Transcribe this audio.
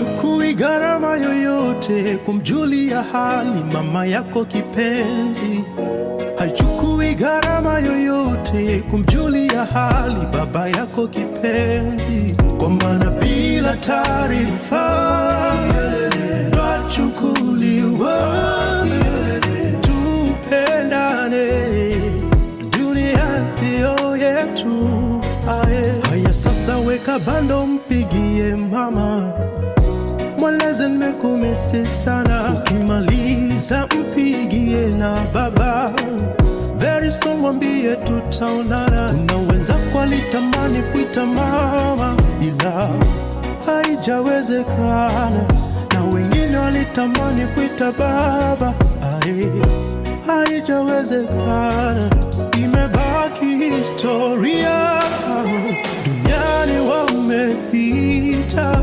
haichukui gharama yoyote kumjulia hali mama yako kipenzi. Haichukui gharama yoyote kumjulia hali baba yako kipenzi, kwa maana bila taarifa twachukuliwa. Tupendane, dunia sio yetu. Haya sasa, weka bando, mpigie mama, mweleze nimekumisi sana. Ukimaliza mpigie na baba, very soon mwambie tutaonana. Kuna wenzako walitamani kuita mama ila haijawezekana, na wengine walitamani kuita baba haijawezekana. Imebaki historia, duniani wamepita.